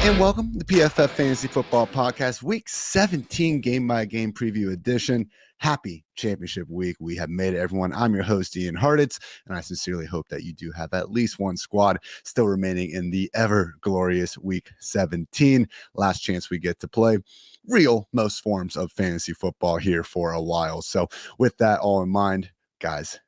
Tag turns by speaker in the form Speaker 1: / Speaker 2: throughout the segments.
Speaker 1: And welcome to PFF Fantasy Football Podcast, Week 17 game-by-game preview edition. Happy championship week. We have made it, everyone. I'm your host, Ian Hartitz, and I sincerely hope that you do have at least one squad still remaining in the ever-glorious Week 17. Last chance we get to play real most forms of fantasy football here for a while. So with that all in mind, guys,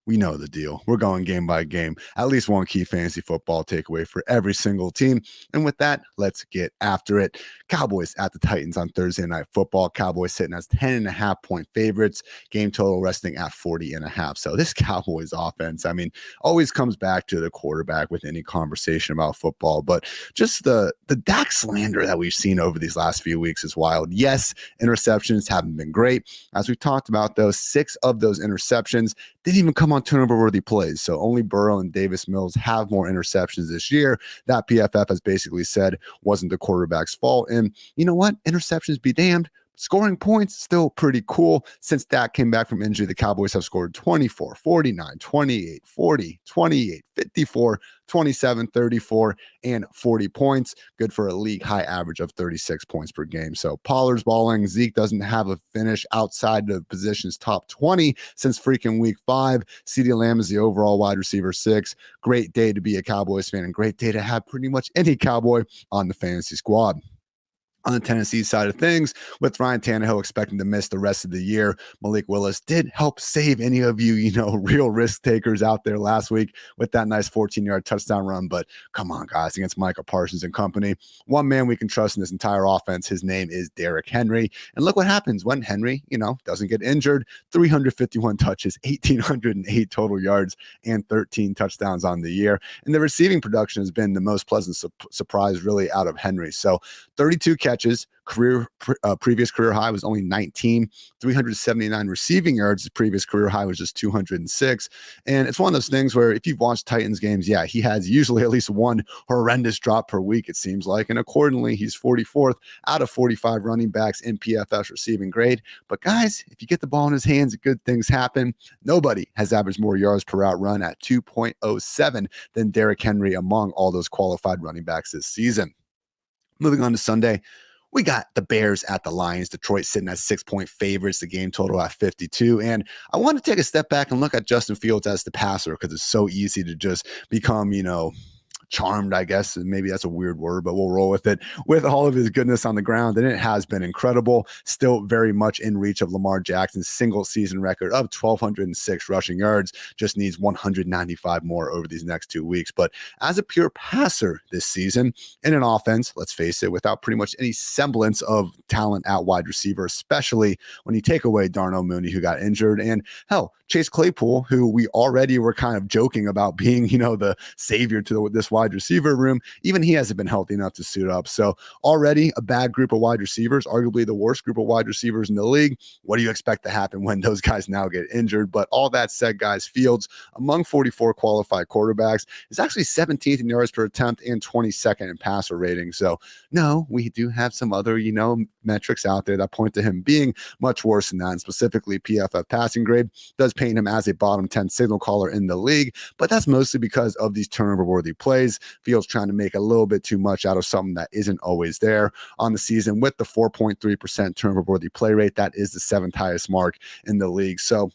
Speaker 1: we know the deal. We're going game by game. At least one key fantasy football takeaway for every single team. And with that, let's get after it. Cowboys at the Titans on Thursday Night Football. Cowboys sitting as 10.5-point favorites. Game total resting at 40.5. So this Cowboys offense, I mean, always comes back to the quarterback with any conversation about football. But just the Dak slander that we've seen over these last few weeks is wild. Yes, interceptions haven't been great. As we've talked about, those 6 of those interceptions didn't even come on turnover-worthy plays. So only Burrow and Davis Mills have more interceptions this year. That PFF has basically said wasn't the quarterback's fault. And you know what? Interceptions be damned. Scoring points, still pretty cool. Since Dak came back from injury, the Cowboys have scored 24, 49, 28, 40, 28, 54, 27, 34, and 40 points. Good for a league high average of 36 points per game. So Pollard's balling. Zeke doesn't have a finish outside the position's top 20 since freaking week 5. CeeDee Lamb is the overall wide receiver 6. Great day to be a Cowboys fan and great day to have pretty much any Cowboy on the fantasy squad. On the Tennessee side of things, with Ryan Tannehill expecting to miss the rest of the year, Malik Willis did help save any of you, real risk takers out there last week with that nice 14-yard touchdown run. But come on, guys, against Micah Parsons and company, one man we can trust in this entire offense. His name is Derrick Henry. And look what happens when Henry, doesn't get injured. 351 touches, 1,808 total yards, and 13 touchdowns on the year. And the receiving production has been the most pleasant surprise really out of Henry. So 32 catches, previous career high was only 19, 379 receiving yards. His previous career high was just 206. And it's one of those things where if you've watched Titans games, yeah, he has usually at least one horrendous drop per week, it seems like. And accordingly, he's 44th out of 45 running backs in PFF's receiving grade. But guys, if you get the ball in his hands, good things happen. Nobody has averaged more yards per route run at 2.07 than Derrick Henry among all those qualified running backs this season. Moving on to Sunday, we got the Bears at the Lions. Detroit sitting at 6-point favorites, the game total at 52. And I want to take a step back and look at Justin Fields as the passer because it's so easy to just become, charmed, I guess, and maybe that's a weird word, but we'll roll with it. With all of his goodness on the ground, and it has been incredible. Still very much in reach of Lamar Jackson's single season record of 1,206 rushing yards. Just needs 195 more over these next 2 weeks. But as a pure passer this season, in an offense, let's face it, without pretty much any semblance of talent at wide receiver, especially when you take away Darnell Mooney, who got injured, and hell, Chase Claypool, who we already were kind of joking about being, the savior to this wide receiver room, even he hasn't been healthy enough to suit up. So already a bad group of wide receivers, arguably the worst group of wide receivers in the league. What do you expect to happen when those guys now get injured? But all that said, guys, Fields, among 44 qualified quarterbacks, is actually 17th in yards per attempt and 22nd in passer rating. So no, we do have some other, metrics out there that point to him being much worse than that. And specifically PFF passing grade does paint him as a bottom 10 signal caller in the league, but that's mostly because of these turnover-worthy plays. Fields trying to make a little bit too much out of something that isn't always there on the season with the 4.3% turnover-worthy play rate. That is the 7th highest mark in the league. So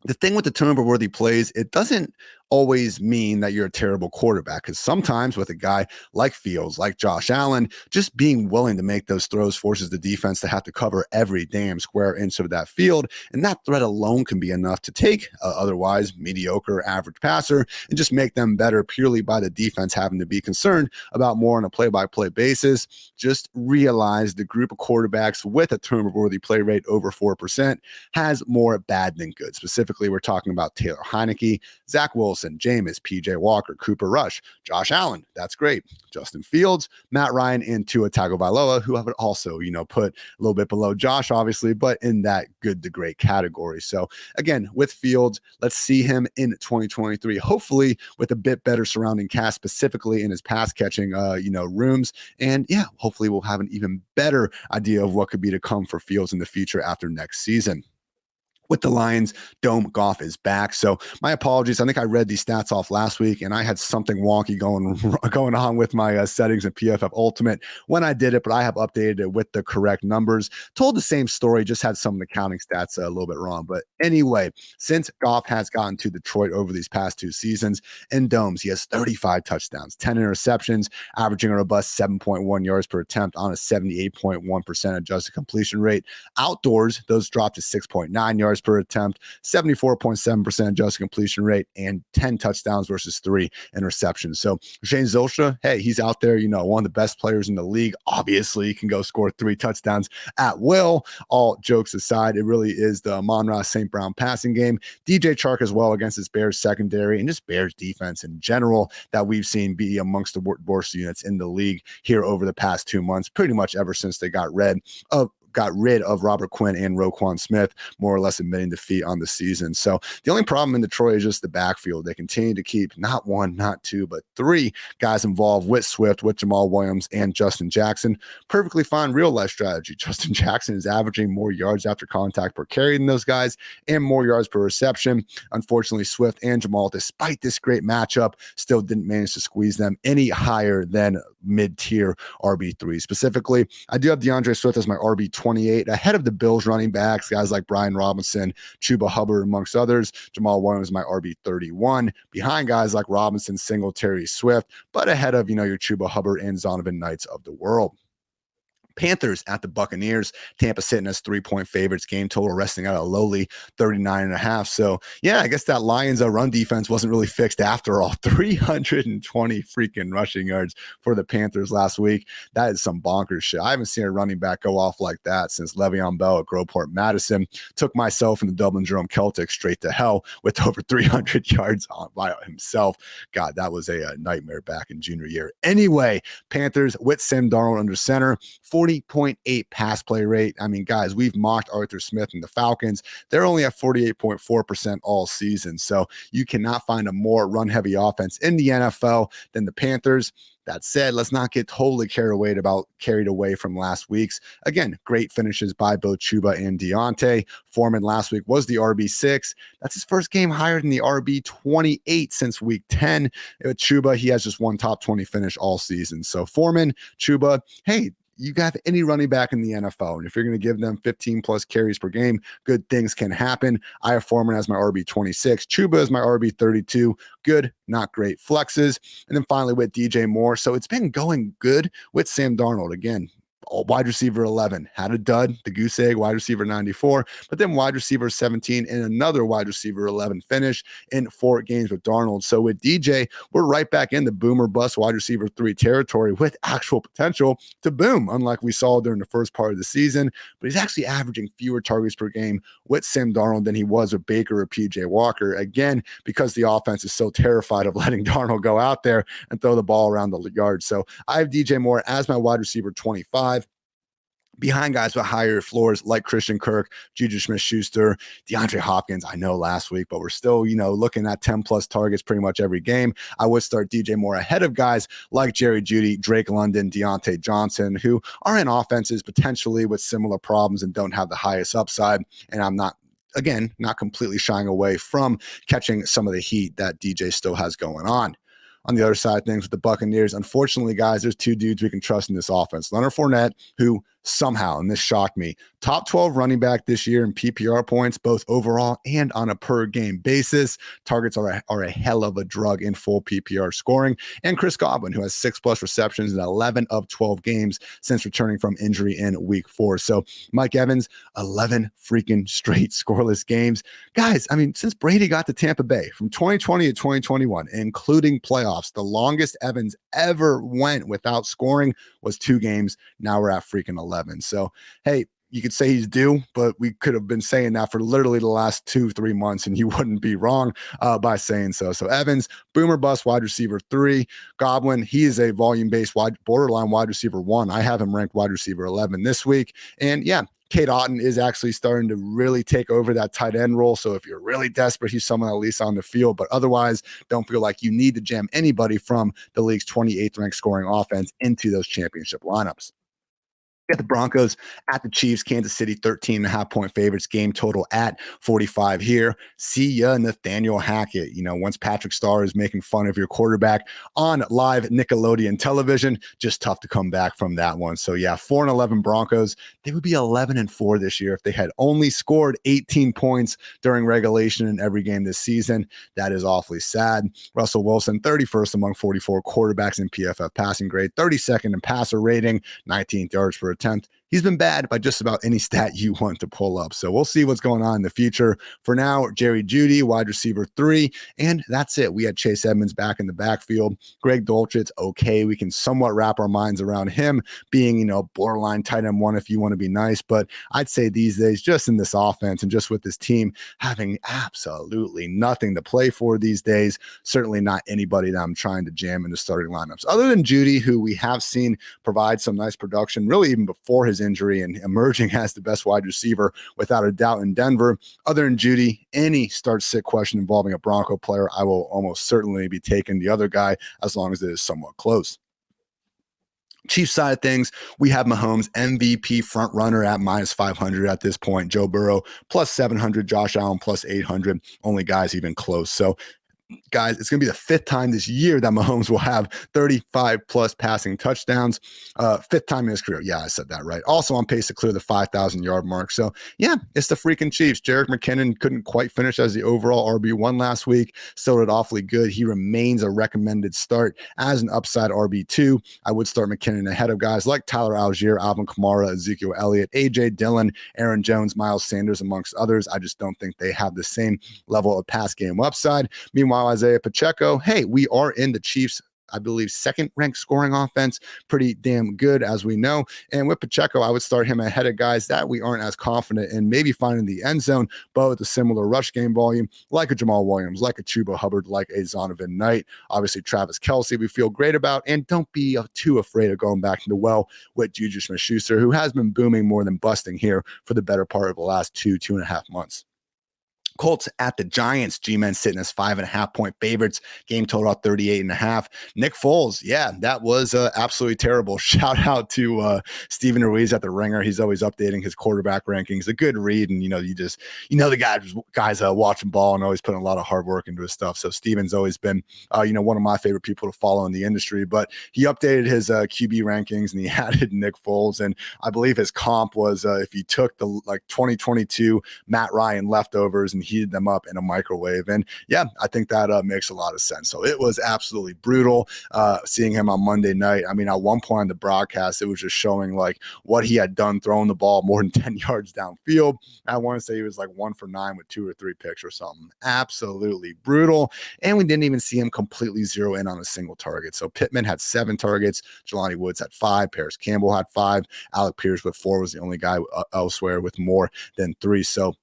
Speaker 1: the thing with the turnover-worthy plays, it doesn't always mean that you're a terrible quarterback, because sometimes with a guy like Fields, like Josh Allen, just being willing to make those throws forces the defense to have to cover every damn square inch of that field. And that threat alone can be enough to take otherwise mediocre average passer and just make them better purely by the defense having to be concerned about more on a play-by-play basis. Just realize the group of quarterbacks with a turnover-worthy play rate over 4% has more bad than good. Specifically, we're talking about Taylor Heinicke, Zach Wilson, Jameis, PJ Walker, Cooper Rush, Josh Allen, that's great, Justin Fields, Matt Ryan, and Tua Tagovailoa, who I would also, put a little bit below Josh, obviously, but in that good to great category. So again, with Fields, let's see him in 2023, hopefully with a bit better surrounding cast, specifically in his pass catching, rooms. And yeah, hopefully we'll have an even better idea of what could be to come for Fields in the future after next season. with the Lions dome. Goff is back. So my apologies. I think I read these stats off last week and I had something wonky going on with my settings in PFF Ultimate when I did it, but I have updated it with the correct numbers. Told the same story, just had some of the counting stats a little bit wrong. But anyway, since Goff has gotten to Detroit over these past 2 seasons in domes, he has 35 touchdowns, 10 interceptions, averaging a robust 7.1 yards per attempt on a 78.1% adjusted completion rate. Outdoors, those dropped to 6.9 yards per attempt, 74.7% adjusted completion rate, and 10 touchdowns versus 3 interceptions. So Shane Zylstra, hey, he's out there, one of the best players in the league. Obviously, he can go score 3 touchdowns at will. All jokes aside, it really is the Amon-Ra St. Brown passing game. DJ Chark as well against his Bears secondary and just Bears defense in general that we've seen be amongst the worst units in the league here over the past 2 months, pretty much ever since they got rid of Robert Quinn and Roquan Smith, more or less admitting defeat on the season. So the only problem in Detroit is just the backfield. They continue to keep not 1, not 2, but 3 guys involved with Swift, with Jamal Williams, and Justin Jackson. Perfectly fine real-life strategy. Justin Jackson is averaging more yards after contact per carry than those guys and more yards per reception. Unfortunately, Swift and Jamal, despite this great matchup, still didn't manage to squeeze them any higher than mid-tier RB3. Specifically, I do have DeAndre Swift as my RB28 ahead of the Bills running backs, guys like Brian Robinson, Chuba Hubbard, amongst others. Jamal Williams, my RB31, behind guys like Robinson, Singletary, Swift, but ahead of, your Chuba Hubbard and Zonovan Knights of the world. Panthers at the Buccaneers. Tampa sitting as 3-point favorites. Game total resting at a lowly 39.5. So yeah, I guess that Lions run defense wasn't really fixed after all. 320 freaking rushing yards for the Panthers last week. That is some bonkers shit. I haven't seen a running back go off like that since Le'Veon Bell at Groveport Madison took myself and the Dublin Jerome Celtics straight to hell with over 300 yards by himself. God, that was a nightmare back in junior year. Anyway, Panthers with Sam Darnold under center, 40.8 pass play rate. I mean, guys, we've mocked Arthur Smith and the Falcons. They're only at 48.4% all season. So you cannot find a more run-heavy offense in the NFL than the Panthers. That said, let's not get totally carried away from last week's. Again, great finishes by both Chuba and Deontay. Foreman last week was the RB6. That's his first game higher than the RB28 since week 10. With Chuba, he has just one top 20 finish all season. So Foreman, Chuba, hey, you got any running back in the NFL, and if you're going to give them 15 plus carries per game, good things can happen. I have Foreman as my RB26, Chuba as my RB32. Good, not great flexes. And then finally with DJ Moore. So it's been going good with Sam Darnold. Again, wide receiver 11 had a dud, the goose egg, wide receiver 94, but then wide receiver 17 and another wide receiver 11 finish in 4 games with Darnold. So with DJ, we're right back in the boomer bust wide receiver 3 territory with actual potential to boom, unlike we saw during the first part of the season. But he's actually averaging fewer targets per game with Sam Darnold than he was with Baker or PJ Walker. Again, because the offense is so terrified of letting Darnold go out there and throw the ball around the yard. So I have DJ Moore as my wide receiver 25. Behind guys with higher floors like Christian Kirk, Juju Smith-Schuster, DeAndre Hopkins, I know last week, but we're still, looking at 10 plus targets pretty much every game. I would start DJ Moore ahead of guys like Jerry Jeudy, Drake London, Deontay Johnson, who are in offenses potentially with similar problems and don't have the highest upside. And I'm not completely shying away from catching some of the heat that DJ still has going on. On the other side of things with the Buccaneers, unfortunately, guys, there's 2 dudes we can trust in this offense. Leonard Fournette, who somehow, and this shocked me, top 12 running back this year in PPR points, both overall and on a per game basis. Targets are a hell of a drug in full PPR scoring. And Chris Godwin, who has 6+ receptions in 11 of 12 games since returning from injury in week 4. So Mike Evans, 11 freaking straight scoreless games. Guys, I mean, since Brady got to Tampa Bay from 2020 to 2021, including playoffs, the longest Evans ever went without scoring was 2 games. Now we're at freaking 11. So, hey, you could say he's due, but we could have been saying that for literally the last 2-3 months, and you wouldn't be wrong by saying so. So Evans, boomer bust wide receiver 3. Godwin, he is a volume-based borderline wide receiver 1. I have him ranked wide receiver 11 this week. And yeah, Cade Otton is actually starting to really take over that tight end role. So if you're really desperate, he's someone at least on the field. But otherwise, don't feel like you need to jam anybody from the league's 28th ranked scoring offense into those championship lineups. Get the Broncos at the Chiefs, Kansas City, 13.5-point favorites, game total at 45 here. See ya, Nathaniel Hackett. Once Patrick Starr is making fun of your quarterback on live Nickelodeon television, just tough to come back from that one. So yeah, 4-11 Broncos. They would be 11-4 this year if they had only scored 18 points during regulation in every game this season. That is awfully sad. Russell Wilson, 31st among 44 quarterbacks in PFF passing grade, 32nd in passer rating, 19th yards per attempt. He's been bad by just about any stat you want to pull up. So we'll see what's going on in the future. For now, Jerry Jeudy, wide receiver 3, and that's it. We had Chase Edmonds back in the backfield. Greg Dulcich, okay. We can somewhat wrap our minds around him being, borderline tight end 1 if you want to be nice. But I'd say these days, just in this offense and just with this team having absolutely nothing to play for these days, certainly not anybody that I'm trying to jam into starting lineups. Other than Jeudy, who we have seen provide some nice production, really even before his injury and emerging as the best wide receiver without a doubt in Denver. Other than Jeudy, any start-sit question involving a Bronco player, I will almost certainly be taking the other guy as long as it is somewhat close. Chiefs side of things, we have Mahomes MVP front runner at -500 at this point. Joe Burrow +700, Josh Allen +800, only guys even close. So guys, it's going to be the 5th time this year that Mahomes will have 35 plus passing touchdowns. 5th time in his career. Yeah, I said that right. Also on pace to clear the 5,000 yard mark. So yeah, it's the freaking Chiefs. Jerick McKinnon couldn't quite finish as the overall RB1 last week. Still did awfully good. He remains a recommended start as an upside RB2. I would start McKinnon ahead of guys like Tyler Allgeier, Alvin Kamara, Ezekiel Elliott, AJ Dillon, Aaron Jones, Miles Sanders, amongst others. I just don't think they have the same level of pass game upside. Meanwhile, Isaiah Pacheco, hey, we are in the Chiefs, I believe, 2nd ranked scoring offense. Pretty damn good, as we know. And with Pacheco, I would start him ahead of guys that we aren't as confident in maybe finding the end zone, but with a similar rush game volume, like a Jamal Williams, like a Chuba Hubbard, like a Zonovan Knight. Obviously, Travis Kelce, we feel great about. And don't be too afraid of going back into well with Juju Smith-Schuster, who has been booming more than busting here for the better part of the last 2.5 months. Colts at the Giants. G-Men sitting as 5.5-point favorites. Game total at 38.5. Nick Foles, yeah, that was absolutely terrible. Shout out to Steven Ruiz at the Ringer. He's always updating his quarterback rankings. A good read, and the guys watching ball and always putting a lot of hard work into his stuff. So Steven's always been one of my favorite people to follow in the industry. But he updated his QB rankings and he added Nick Foles, and I believe his comp was if you took the 2022 Matt Ryan leftovers and heated them up in a microwave. And yeah, I think that makes a lot of sense. So it was absolutely brutal seeing him on Monday night. I mean, at one point on the broadcast, it was just showing what he had done throwing the ball more than 10 yards downfield. I want to say he was 1 for 9 with 2 or 3 picks or something. Absolutely brutal. And we didn't even see him completely zero in on a single target. So Pittman had 7 targets. Jelani Woods had 5. Paris Campbell had 5. Alec Pierce with 4 was the only guy elsewhere with more than 3. So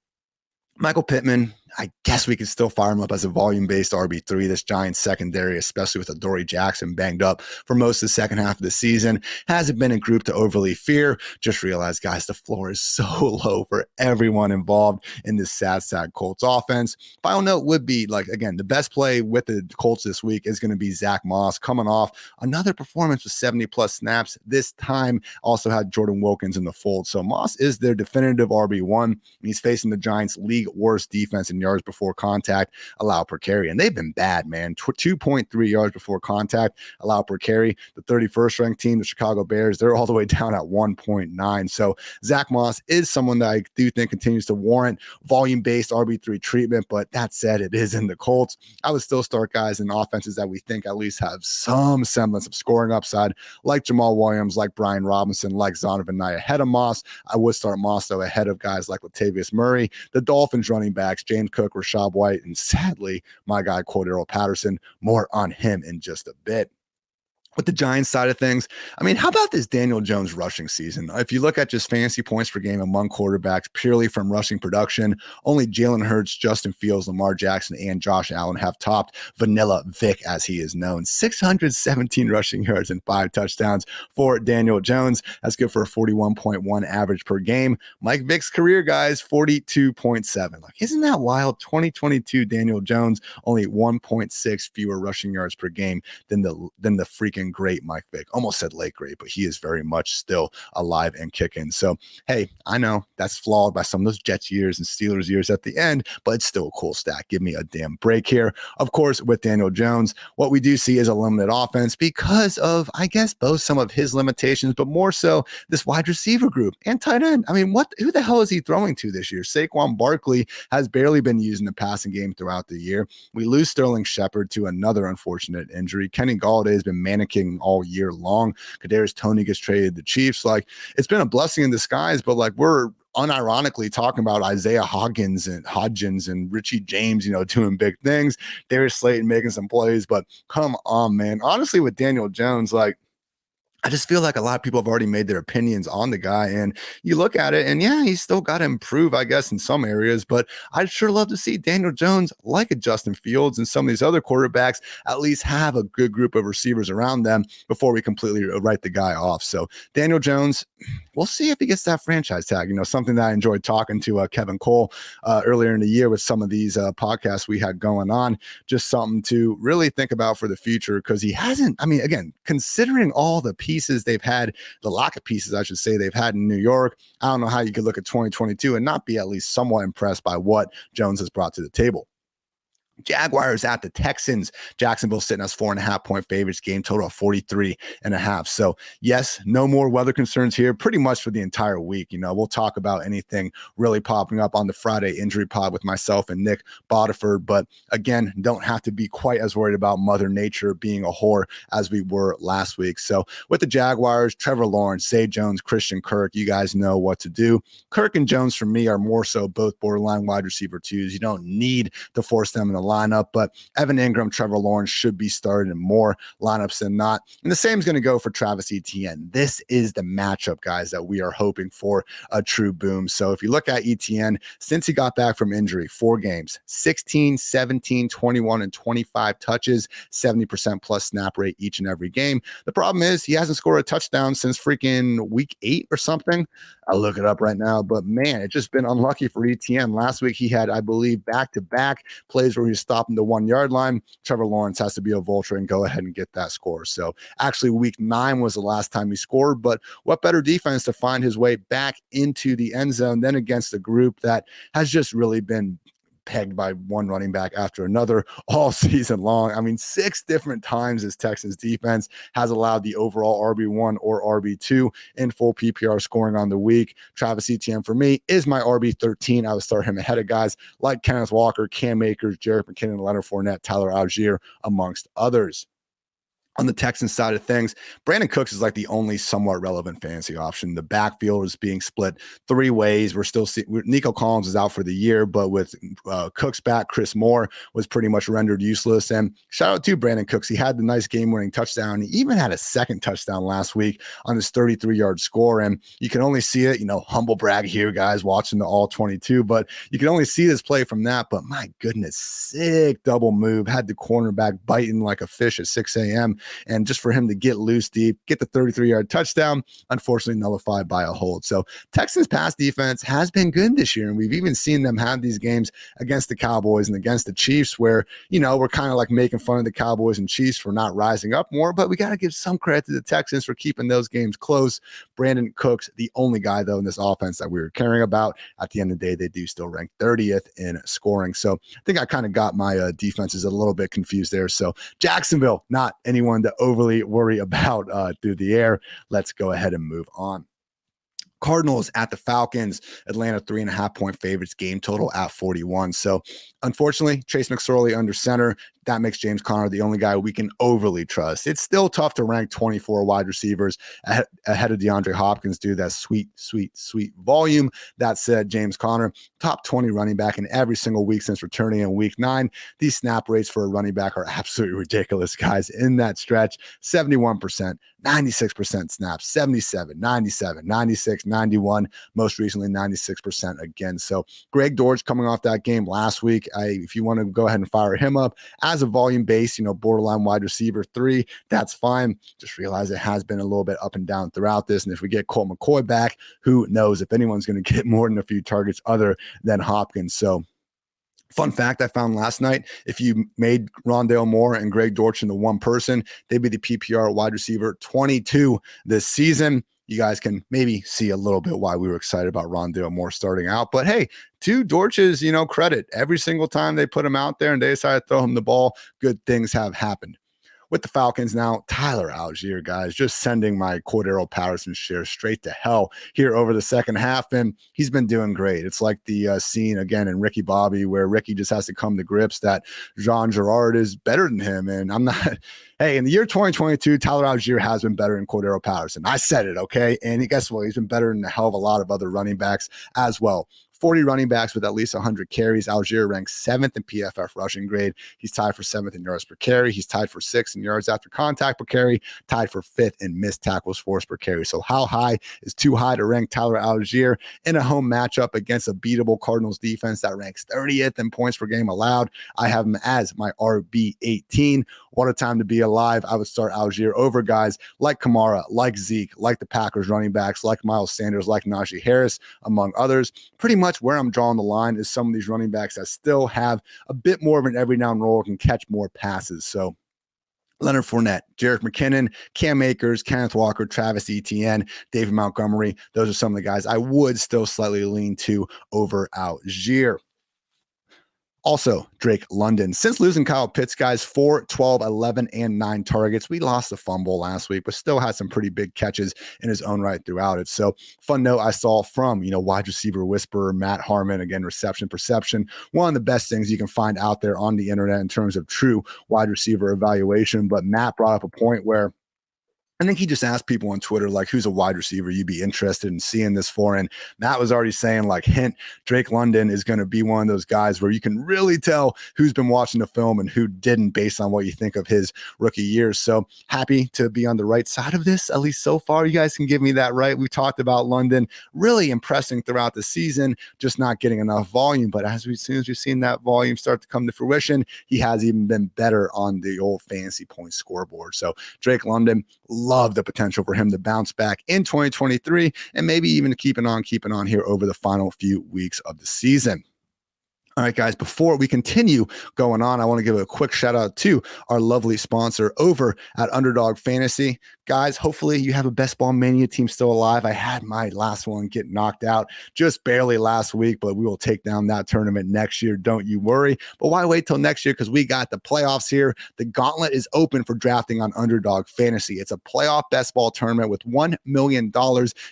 Speaker 1: Michael Pittman, I guess we could still fire him up as a volume-based RB3. This Giants secondary, especially with Adoree Jackson banged up for most of the second half of the season, hasn't been a group to overly fear. Just realize, guys, the floor is so low for everyone involved in this sad Colts offense. Final note would be, again, the best play with the Colts this week is going to be Zach Moss, coming off another performance with 70-plus snaps. This time also had Jordan Wilkins in the fold. So Moss is their definitive RB1, and he's facing the Giants' league worst defense in yards before contact allowed per carry. And they've been bad, man. 2.3 yards before contact allowed per carry. The 31st ranked team, the Chicago Bears, they're all the way down at 1.9. So Zach Moss is someone that I do think continues to warrant volume-based RB3 treatment. But that said, it is in the Colts. I would still start guys in offenses that we think at least have some semblance of scoring upside, like Jamal Williams, like Brian Robinson, like Zonovan Knight ahead of Moss. I would start Moss, though, ahead of guys like Latavius Murray, the Dolphins running backs, James Cook, Rashad White, and sadly, my guy, Cordero Patterson. More on him in just a bit. With the Giants side of things, I mean, how about this Daniel Jones rushing season? If you look at just fantasy points per game among quarterbacks purely from rushing production, only Jalen Hurts, Justin Fields, Lamar Jackson, and Josh Allen have topped Vanilla Vick, as he is known. 617 rushing yards and 5 touchdowns for Daniel Jones. That's good for a 41.1 average per game. Mike Vick's career, guys, 42.7. Isn't that wild? 2022 Daniel Jones, only 1.6 fewer rushing yards per game than the freaking living great Mike Vick. Almost said late great, but he is very much still alive and kicking. So, hey, I know that's flawed by some of those Jets years and Steelers years at the end, but it's still a cool stat. Give me a damn break here. Of course, with Daniel Jones, what we do see is a limited offense because of, I guess, both some of his limitations, but more so this wide receiver group and tight end. I mean, who the hell is he throwing to this year? Saquon Barkley has barely been used in the passing game throughout the year. We lose Sterling Shepard to another unfortunate injury. Kenny Galladay has been mannequinning all year long. Kadarius Toney gets traded to the Chiefs. Like, it's been a blessing in disguise, but like, we're unironically talking about Isaiah Hodgins and Richie James, doing big things. Darius Slayton making some plays, but come on, man. Honestly, with Daniel Jones, like, I just feel like a lot of people have already made their opinions on the guy, and you look at it and yeah, he's still got to improve, I guess, in some areas, but I'd sure love to see Daniel Jones, like a Justin Fields and some of these other quarterbacks, at least have a good group of receivers around them before we completely write the guy off. So Daniel Jones, we'll see if he gets that franchise tag, something that I enjoyed talking to Kevin Cole earlier in the year with some of these podcasts we had going on, just something to really think about for the future, because he hasn't, I mean, again, considering all the pieces they've had, the lack of pieces, I should say, they've had in New York, I don't know how you could look at 2022 and not be at least somewhat impressed by what Jones has brought to the table. Jaguars at the Texans. Jacksonville sitting as 4.5-point favorites, game total of 43.5. So yes, no more weather concerns here pretty much for the entire week. We'll talk about anything really popping up on the Friday injury pod with myself and Nick Bodiford. But again, don't have to be quite as worried about Mother Nature being a whore as we were last week. So with the Jaguars, Trevor Lawrence, Zay Jones, Christian Kirk, you guys know what to do. Kirk and Jones for me are more so both borderline wide receiver twos. You don't need to force them in the lineup, but Evan Ingram, Trevor Lawrence should be started in more lineups than not. And the same is going to go for Travis Etienne. This is the matchup, guys, that we are hoping for a true boom. So if you look at Etienne, since he got back from injury, 4 games, 16, 17, 21, and 25 touches, 70% plus snap rate each and every game. The problem is he hasn't scored a touchdown since freaking week 8 or something. I'll look it up right now, but man, it's just been unlucky for Etienne. Last week he had, I believe, back-to-back plays where he was stopping the 1-yard line. Trevor Lawrence has to be a vulture and go ahead and get that score. So actually week 9 was the last time he scored, but what better defense to find his way back into the end zone than against a group that has just really been pegged by one running back after another all season long. I mean, 6 different times this Texans defense has allowed the overall RB1 or RB2 in full PPR scoring on the week. Travis Etienne for me is my RB13. I would start him ahead of guys like Kenneth Walker, Cam Akers, Jerick McKinnon, Leonard Fournette, Tyler Allgeier, amongst others. On the Texans side of things, Brandon Cooks is like the only somewhat relevant fantasy option. The backfield is being split 3 ways. We're still seeing Nico Collins is out for the year, but with Cooks back, Chris Moore was pretty much rendered useless. And shout out to Brandon Cooks. He had the nice game-winning touchdown. He even had a second touchdown last week on his 33-yard score. And you can only see it, humble brag here, guys, watching the all 22, but you can only see this play from that. But my goodness, sick double move. Had the cornerback biting like a fish at 6 a.m. And just for him to get loose deep, get the 33-yard touchdown, unfortunately nullified by a hold. So Texans pass defense has been good this year. And we've even seen them have these games against the Cowboys and against the Chiefs where, we're kind of like making fun of the Cowboys and Chiefs for not rising up more, but we got to give some credit to the Texans for keeping those games close. Brandon Cooks, the only guy though in this offense that we were caring about. At the end of the day, they do still rank 30th in scoring. So I think I kind of got my defenses a little bit confused there. So Jacksonville, not anyone to overly worry about through the air. Let's go ahead and move on. Cardinals at the Falcons. Atlanta 3.5-point favorites, game total at 41. So unfortunately, Trace McSorley under center. That makes James Conner the only guy we can overly trust. It's still tough to rank 24 wide receivers ahead of DeAndre Hopkins due to that sweet volume. That said, James Conner, top 20 running back in every single week since returning in week 9. These snap rates for a running back are absolutely ridiculous, guys. In that stretch, 71%, 96% snaps, 77, 97, 96, 91, most recently 96% again. So Greg Dortch coming off that game last week. If you want to go ahead and fire him up as a volume base, borderline wide receiver 3, that's fine. Just realize it has been a little bit up and down throughout this. And if we get Colt McCoy back, who knows if anyone's going to get more than a few targets other than Hopkins. So Fun fact I found last night, if you made Rondale Moore and Greg Dortch into one person, they'd be the PPR wide receiver 22 this season. You guys can maybe see a little bit why we were excited about Rondale Moore starting out. But hey, to Dortch's, credit, every single time they put him out there and they decided to throw him the ball, good things have happened. With the Falcons now, Tyler Allgeier, guys, just sending my Cordero Patterson share straight to hell here over the second half, and he's been doing great. It's like the scene again in Ricky Bobby where Ricky just has to come to grips that Jean Girard is better than him, and I'm not. Hey, in the year 2022, Tyler Allgeier has been better than Cordero Patterson. I said it, okay? And guess what? He's been better than a hell of a lot of other running backs as well. 40 running backs with at least 100 carries. Allgeier ranks 7th in PFF rushing grade. He's tied for 7th in yards per carry. He's tied for 6th in yards after contact per carry, tied for 5th in missed tackles forced per carry. So how high is too high to rank Tyler Allgeier in a home matchup against a beatable Cardinals defense that ranks 30th in points per game allowed? I have him as my RB18. What a time to be alive. I would start Allgeier over guys like Kamara, like Zeke, like the Packers running backs, like Miles Sanders, like Najee Harris, among others. Pretty much where I'm drawing the line is some of these running backs that still have a bit more of an every down role, can catch more passes. So Leonard Fournette, Jerick McKinnon, Cam Akers, Kenneth Walker, Travis Etienne, David Montgomery. Those are some of the guys I would still slightly lean to over Allgeier. Also, Drake London. Since losing Kyle Pitts, guys, 4, 12, 11, and 9 targets. We lost the fumble last week, but still had some pretty big catches in his own right throughout it. So, fun note I saw from, wide receiver whisperer Matt Harmon, again, reception perception. One of the best things you can find out there on the internet in terms of true wide receiver evaluation. But Matt brought up a point where I think he just asked people on Twitter, like, who's a wide receiver you'd be interested in seeing this for? And Matt was already saying, like, hint, Drake London is going to be one of those guys where you can really tell who's been watching the film and who didn't based on what you think of his rookie years. So happy to be on the right side of this, at least so far. You guys can give me that right. We talked about London really impressing throughout the season, just not getting enough volume. But as soon as we've seen that volume start to come to fruition, he has even been better on the old fantasy points scoreboard. So Drake London, love the potential for him to bounce back in 2023 and maybe even keeping on here over the final few weeks of the season. All right, guys, before we continue going on, I want to give a quick shout out to our lovely sponsor over at Underdog Fantasy. Guys, hopefully you have a Best Ball Mania team still alive. I had my last one get knocked out just barely last week, but we will take down that tournament next year. Don't you worry. But why wait till next year? Because we got the playoffs here. The gauntlet is open for drafting on Underdog Fantasy. It's a playoff best ball tournament with $1 million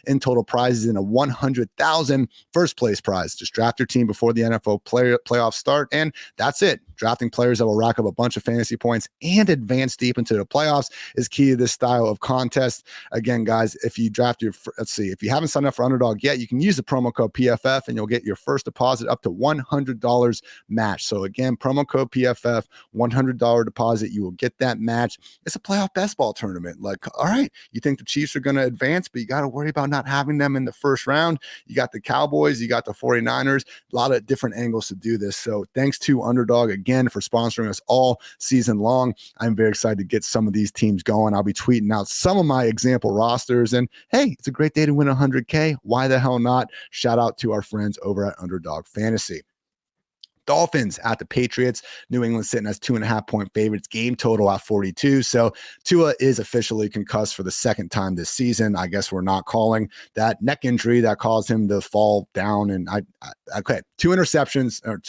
Speaker 1: in total prizes and a $100,000 first place prize. Just draft your team before the NFL playoffs start, and that's it. Drafting players that will rack up a bunch of fantasy points and advance deep into the playoffs is key to this style of contest. Again, guys, if you draft if you haven't signed up for Underdog yet, you can use the promo code PFF and you'll get your first deposit up to $100 match. So again, promo code PFF, $100 deposit, you will get that match. It's a playoff best ball tournament. Like, all right, you think the Chiefs are going to advance, but you got to worry about not having them in the first round. You got the Cowboys, you got the 49ers, a lot of different angles to do this. So thanks to Underdog again for sponsoring us all season long. I'm very excited to get some of these teams going. I'll be tweeting out some of my example rosters, and hey, it's a great day to win 100K. Why the hell not? Shout out to our friends over at Underdog Fantasy. Dolphins at the Patriots. New England sitting as 2.5-point favorites. Game total at 42. So Tua is officially concussed for the second time this season. I guess we're not calling that neck injury that caused him to fall down. And okay, 2 interceptions or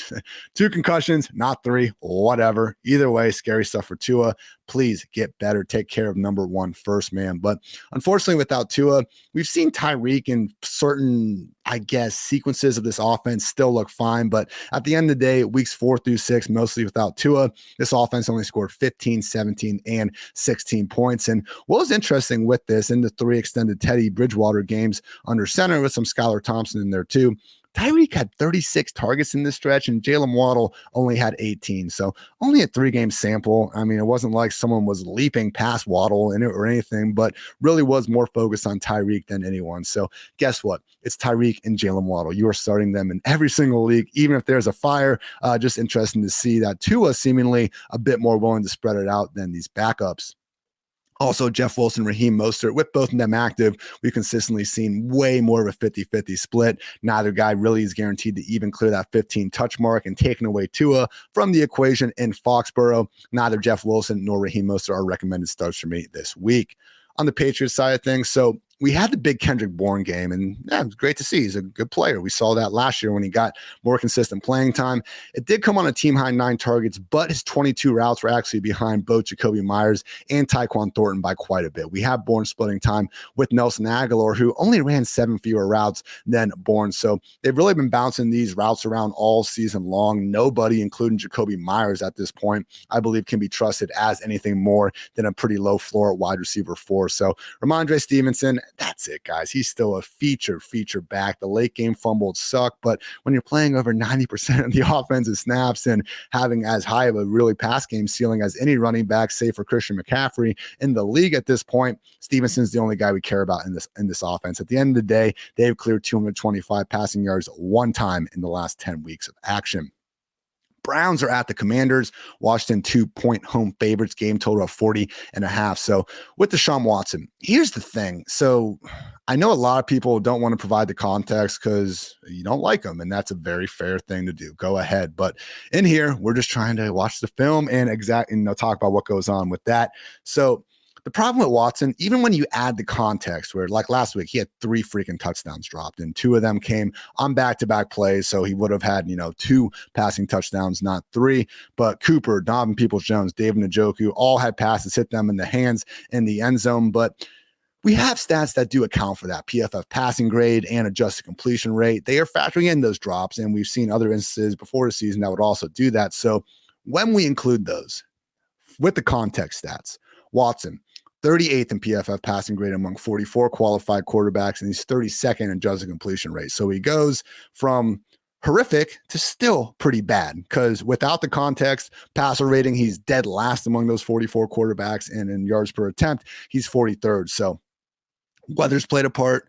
Speaker 1: 2 concussions, not 3, whatever. Either way, scary stuff for Tua. Please get better. Take care of number 1 first, man. But unfortunately, without Tua, we've seen Tyreek in certain, sequences of this offense still look fine. But at the end of the day, weeks 4 through 6, mostly without Tua, this offense only scored 15, 17, and 16 points. And what was interesting with this in the 3 extended Teddy Bridgewater games under center with some Skylar Thompson in there too, Tyreek had 36 targets in this stretch, and Jalen Waddle only had 18. So only a 3-game sample. I mean, it wasn't like someone was leaping past Waddle in it or anything, but really was more focused on Tyreek than anyone. So guess what? It's Tyreek and Jalen Waddle. You are starting them in every single league, even if there's a fire. Just interesting to see that Tua seemingly a bit more willing to spread it out than these backups. Also, Jeff Wilson, Raheem Mostert, with both of them active, we've consistently seen way more of a 50-50 split. Neither guy really is guaranteed to even clear that 15 touch mark, and taking away Tua from the equation in Foxborough, neither Jeff Wilson nor Raheem Mostert are recommended starts for me this week. On the Patriots side of things, so we had the big Kendrick Bourne game, and yeah, it was great to see. He's a good player. We saw that last year when he got more consistent playing time. It did come on a team-high 9 targets, but his 22 routes were actually behind both Jacoby Myers and Tyquan Thornton by quite a bit. We have Bourne splitting time with Nelson Aguilar, who only ran 7 fewer routes than Bourne. So they've really been bouncing these routes around all season long. Nobody, including Jacoby Myers at this point, I believe can be trusted as anything more than a pretty low floor wide receiver 4. So Ramondre Stevenson, that's it, guys. He's still a feature back. The late game fumbles suck, but when you're playing over 90% of the offensive snaps and having as high of a really pass game ceiling as any running back, save for Christian McCaffrey in the league at this point, Stevenson's the only guy we care about in this offense. At the end of the day, they've cleared 225 passing yards one time in the last 10 weeks of action. Browns are at the Commanders. Washington 2-point home favorites, game total of 40.5. So with Deshaun Watson, here's the thing. So I know a lot of people don't want to provide the context because you don't like him, and that's a very fair thing to do. Go ahead. But in here, we're just trying to watch the film and talk about what goes on with that. So the problem with Watson, even when you add the context where, like last week, he had 3 freaking touchdowns dropped, and 2 of them came on back-to-back plays. So he would have had, 2 passing touchdowns, not 3. But Cooper, Donovan Peoples-Jones, David Njoku, all had passes hit them in the hands in the end zone. But we have stats that do account for that. PFF passing grade and adjusted completion rate. They are factoring in those drops, and we've seen other instances before the season that would also do that. So when we include those with the context stats, Watson, 38th in PFF passing grade among 44 qualified quarterbacks, and he's 32nd in adjusted completion rate. So he goes from horrific to still pretty bad, because without the context passer rating, he's dead last among those 44 quarterbacks, and in yards per attempt, he's 43rd. So weather's played a part.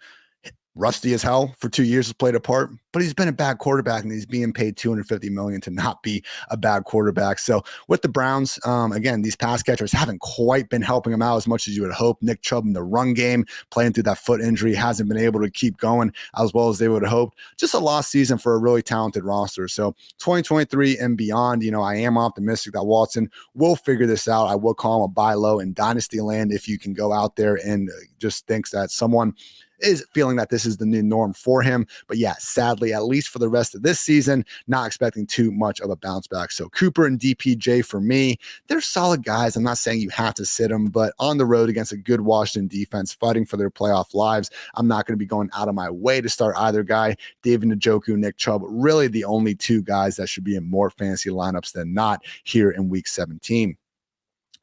Speaker 1: Rusty as hell for 2 years has played a part, but he's been a bad quarterback, and he's being paid $250 million to not be a bad quarterback. So with the Browns, again, these pass catchers haven't quite been helping him out as much as you would hope. Nick Chubb in the run game, playing through that foot injury, hasn't been able to keep going as well as they would have hoped. Just a lost season for a really talented roster. So 2023 and beyond, I am optimistic that Watson will figure this out. I will call him a buy low in Dynasty land if you can go out there and just thinks that someone is feeling that this is the new norm for him. But yeah, sadly, at least for the rest of this season, not expecting too much of a bounce back. So Cooper and DPJ for me, they're solid guys. I'm not saying you have to sit them, but on the road against a good Washington defense fighting for their playoff lives, I'm not going to be going out of my way to start either guy. David Njoku, Nick Chubb, really the only 2 guys that should be in more fantasy lineups than not here in week 17.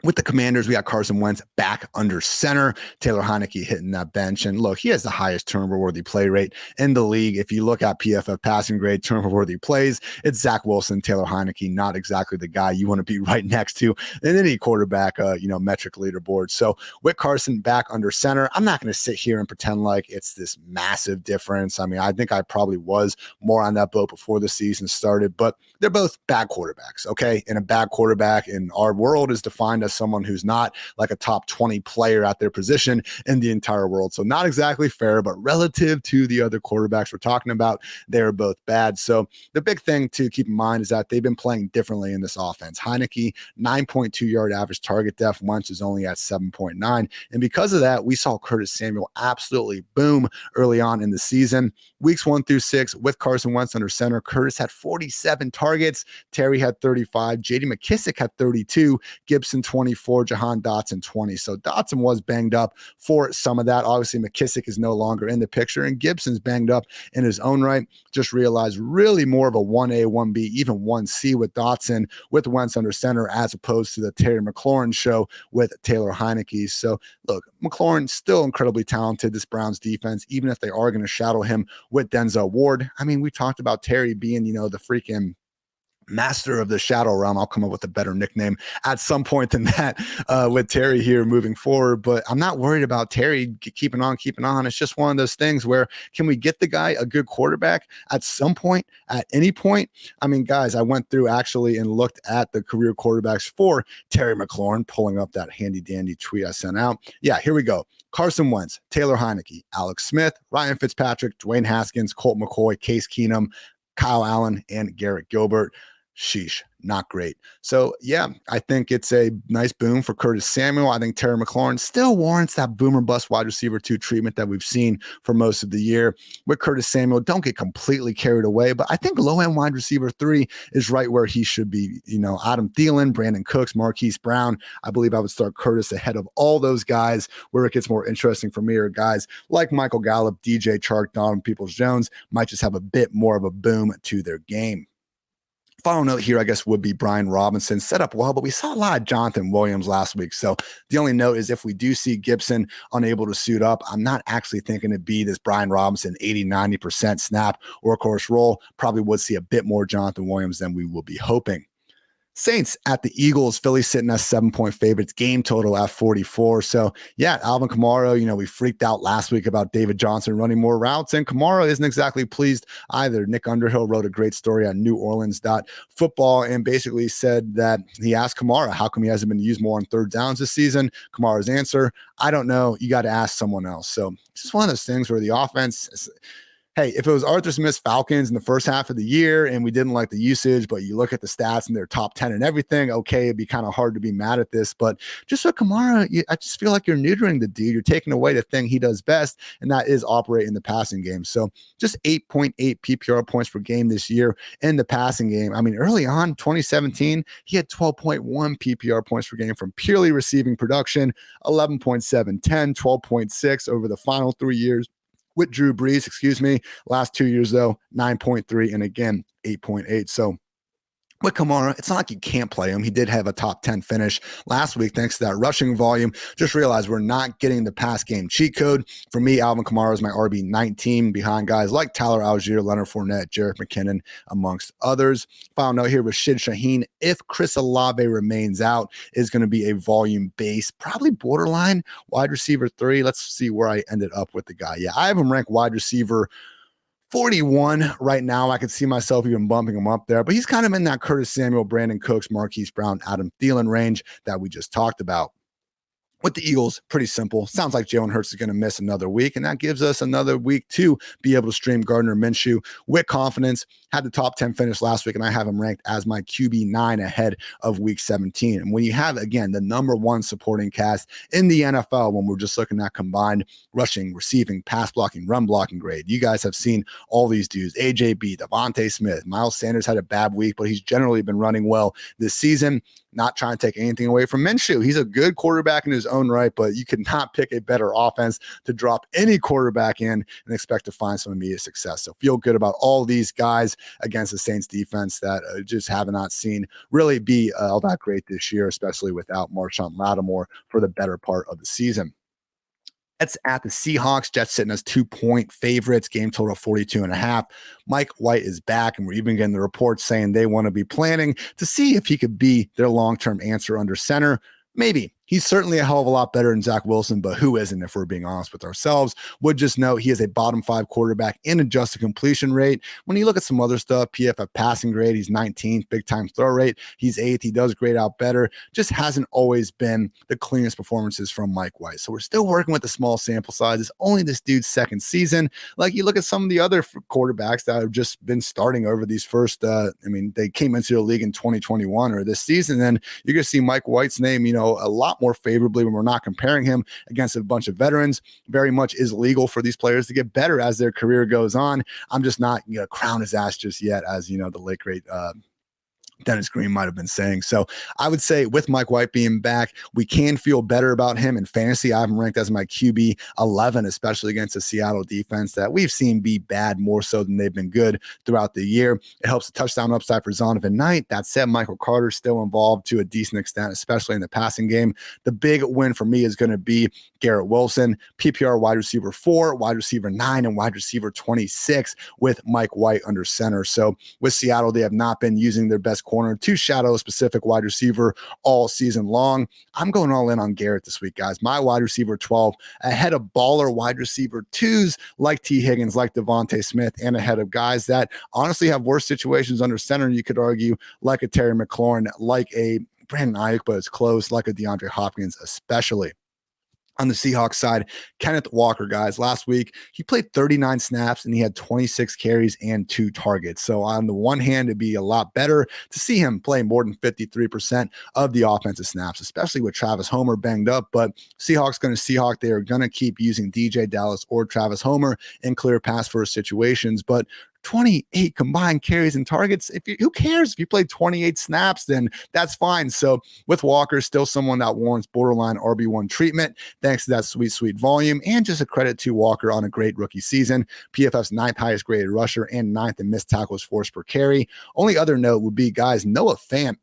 Speaker 1: With the Commanders, we got Carson Wentz back under center. Taylor Heinicke hitting that bench. And look, he has the highest turnover-worthy play rate in the league. If you look at PFF passing grade, turnover-worthy plays, it's Zach Wilson, Taylor Heinicke, not exactly the guy you want to be right next to in any quarterback, metric leaderboard. So with Carson back under center, I'm not going to sit here and pretend like it's this massive difference. I mean, I think I probably was more on that boat before the season started, but they're both bad quarterbacks, okay? And a bad quarterback in our world is defined as someone who's not like a top 20 player at their position in the entire world. So not exactly fair, but relative to the other quarterbacks we're talking about, they're both bad. So the big thing to keep in mind is that they've been playing differently in this offense. Heinicke, 9.2 yard average target depth. Wentz is only at 7.9. And because of that, we saw Curtis Samuel absolutely boom early on in the season. Weeks 1 through 6 with Carson Wentz under center, Curtis had 47 targets. Terry had 35. J.D. McKissick had 32. Gibson 24. Jahan Dotson 20. So Dotson was banged up for some of that. Obviously, McKissick is no longer in the picture, and Gibson's banged up in his own right. Just realized really more of a 1A, 1B, even 1C with Dotson with Wentz under center as opposed to the Terry McLaurin show with Taylor Heinicke. So look, McLaurin still incredibly talented, this Browns defense, even if they are going to shadow him with Denzel Ward. I mean, we talked about Terry being, the freaking master of the shadow realm. I'll come up with a better nickname at some point than that with Terry here moving forward. But I'm not worried about Terry keeping on. It's just one of those things where, can we get the guy a good quarterback at some point, at any point? I mean, guys, I went through actually and looked at the career quarterbacks for Terry McLaurin, pulling up that handy dandy tweet I sent out. Yeah, here we go. Carson Wentz, Taylor Heinicke, Alex Smith, Ryan Fitzpatrick, Dwayne Haskins, Colt McCoy, Case Keenum, Kyle Allen, and Garrett Gilbert. Sheesh, not great. So yeah, I think it's a nice boom for Curtis Samuel. I think Terry McLaurin still warrants that boomer bust wide receiver 2 treatment that we've seen for most of the year. With Curtis Samuel, don't get completely carried away, but I think low-end wide receiver 3 is right where he should be. Adam Thielen, Brandon Cooks, Marquise Brown. I believe I would start Curtis ahead of all those guys. Where it gets more interesting for me are guys like Michael Gallup, DJ Chark, Donovan Peoples-Jones might just have a bit more of a boom to their game. Final note here, I guess, would be Brian Robinson. Set up well, but we saw a lot of Jonathan Williams last week. So the only note is, if we do see Gibson unable to suit up, I'm not actually thinking it'd be this Brian Robinson 80-90% snap workhorse role. Probably would see a bit more Jonathan Williams than we will be hoping. Saints at the Eagles. Philly sitting as 7-point favorites. Game total at 44. So yeah, Alvin Kamara, we freaked out last week about David Johnson running more routes, and Kamara isn't exactly pleased either. Nick Underhill wrote a great story on NewOrleans.football and basically said that he asked Kamara, how come he hasn't been used more on third downs this season? Kamara's answer, I don't know. You got to ask someone else. So it's just one of those things where the offense, hey, if it was Arthur Smith's Falcons in the first half of the year and we didn't like the usage, but you look at the stats and they're top 10 and everything, okay, it'd be kind of hard to be mad at this. But just with Kamara, I just feel like you're neutering the dude. You're taking away the thing he does best, and that is operate in the passing game. So just 8.8 PPR points per game this year in the passing game. I mean, early on, 2017, he had 12.1 PPR points per game from purely receiving production, 11.7, 10, 12.6 over the final 3 years. With Drew Brees, last 2 years, though, 9.3 and again, 8.8. So with Kamara, it's not like you can't play him. He did have a top 10 finish last week thanks to that rushing volume. Just realize we're not getting the pass game cheat code. For me, Alvin Kamara is my RB19 behind guys like Tyler Allgeier, Leonard Fournette, Jerick McKinnon, amongst others. Final note here with Rashid Shaheed, if Chris Olave remains out, is going to be a volume base, probably borderline wide receiver 3. Let's see where I ended up with the guy. Yeah, I have him ranked wide receiver 41 right now. I could see myself even bumping him up there, but he's kind of in that Curtis Samuel, Brandon Cooks, Marquise Brown, Adam Thielen range that we just talked about. With the Eagles, pretty simple. Sounds like Jalen Hurts is going to miss another week, and that gives us another week to be able to stream Gardner Minshew with confidence. Had the top 10 finish last week, and I have him ranked as my QB9 ahead of week 17. And when you have, again, the number 1 supporting cast in the NFL, when we're just looking at combined rushing, receiving, pass blocking, run blocking grade, you guys have seen all these dudes. AJB, Devontae Smith, Miles Sanders had a bad week, but he's generally been running well this season. Not trying to take anything away from Minshew. He's a good quarterback in his own right, but you could not pick a better offense to drop any quarterback in and expect to find some immediate success. So feel good about all these guys against the Saints defense that just have not seen really be all that great this year, especially without Marshawn Lattimore for the better part of the season. Jets at the Seahawks. Jets sitting as 2-point favorites. Game total 42.5. Mike White is back, and we're even getting the reports saying they want to be planning to see if he could be their long-term answer under center. Maybe. He's certainly a hell of a lot better than Zach Wilson, but who isn't, if we're being honest with ourselves? Would just note he is a bottom 5 quarterback in adjusted completion rate. When you look at some other stuff, PFF passing grade, he's 19th, big time throw rate, he's 8th, he does grade out better. Just hasn't always been the cleanest performances from Mike White. So we're still working with a small sample size. It's only this dude's second season. Like, you look at some of the other quarterbacks that have just been starting over these first, they came into the league in 2021 or this season, and you're going to see Mike White's name, a lot more favorably when we're not comparing him against a bunch of veterans. Very much is legal for these players to get better as their career goes on. I'm just not going to crown his ass just yet, as the late great Dennis Green might have been saying. So I would say with Mike White being back, we can feel better about him in fantasy. I have him ranked as my QB 11, especially against the Seattle defense that we've seen be bad more so than they've been good throughout the year. It helps the touchdown upside for Zonovan Knight. That said, Michael Carter's still involved to a decent extent, especially in the passing game. The big win for me is going to be Garrett Wilson, PPR wide receiver 4, wide receiver 9, and wide receiver 26 with Mike White under center. So with Seattle, they have not been using their best corner to shadow a specific wide receiver all season long. I'm going all in on Garrett this week, guys. My wide receiver 12 ahead of baller wide receiver 2s like T. Higgins, like Devontae Smith, and ahead of guys that honestly have worse situations under center, you could argue, like a Terry McLaurin, like a Brandon Ayuk, but it's close, like a DeAndre Hopkins especially. On the Seahawks side, Kenneth Walker, guys, last week, he played 39 snaps and he had 26 carries and 2 targets. So on the one hand, it'd be a lot better to see him play more than 53% of the offensive snaps, especially with Travis Homer banged up. But Seahawks going to Seahawk. They are going to keep using DJ Dallas or Travis Homer in clear pass first situations. But 28 combined carries and targets. Who cares if you play 28 snaps, then that's fine. So with Walker, still someone that warrants borderline RB1 treatment, thanks to that sweet volume, and just a credit to Walker on a great rookie season. PFF's 9th highest graded rusher and 9th in missed tackles forced per carry. Only other note would be, guys, Noah Fant.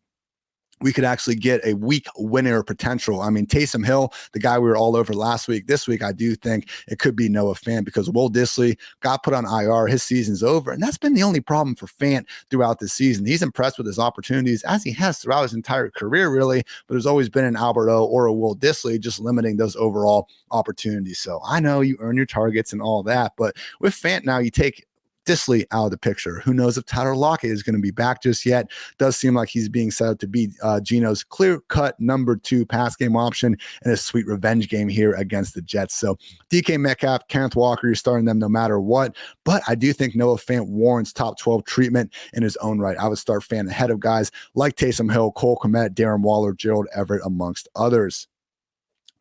Speaker 1: We could actually get a week winner potential. I mean, Taysom Hill, the guy we were all over last week, this week, I do think it could be Noah Fant because Will Dissly got put on IR. His season's over. And that's been the only problem for Fant throughout the season. He's impressed with his opportunities as he has throughout his entire career, really. But there's always been an Alberto or a Will Dissly just limiting those overall opportunities. So I know you earn your targets and all that. But with Fant now, you take Dissly out of the picture. Who knows if Tyler Lockett is going to be back just yet? Does seem like he's being set up to be Geno's clear-cut number 2 pass game option and a sweet revenge game here against the Jets. So DK Metcalf, Kenneth Walker, you're starting them no matter what. But I do think Noah Fant warrants top 12 treatment in his own right. I would start Fant ahead of guys like Taysom Hill, Cole Kmet, Darren Waller, Gerald Everett, amongst others.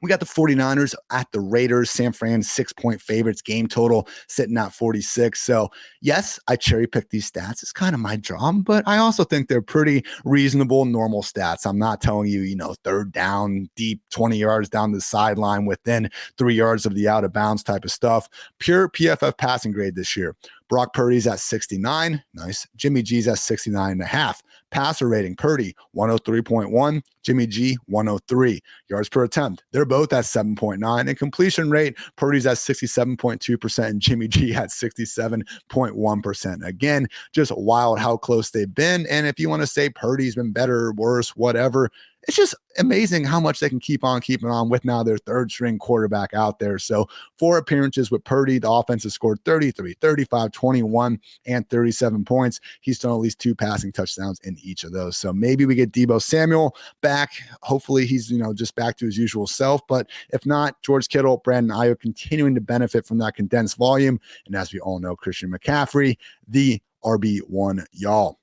Speaker 1: We got the 49ers at the Raiders. San Fran 6-point favorites, game total sitting at 46. So yes, I cherry picked these stats. It's kind of my job, but I also think they're pretty reasonable, normal stats. I'm not telling you, third down, deep 20 yards down the sideline within 3 yards of the out of bounds type of stuff. Pure PFF passing grade this year. Brock Purdy's at 69. Nice. Jimmy G's at 69.5. Passer rating, Purdy 103.1. Jimmy G 103. Yards per attempt, they're both at 7.9. And completion rate, Purdy's at 67.2% and Jimmy G at 67.1%. Again, just wild how close they've been. And if you want to say Purdy's been better, worse, whatever, it's just amazing how much they can keep on keeping on with now their third string quarterback out there. So 4 appearances with Purdy, the offense has scored 33, 35, 21, and 37 points. He's thrown at least 2 passing touchdowns in each of those. So maybe we get Deebo Samuel back. Hopefully he's, just back to his usual self. But if not, George Kittle, Brandon Ayuk continuing to benefit from that condensed volume. And as we all know, Christian McCaffrey, the RB1 y'all.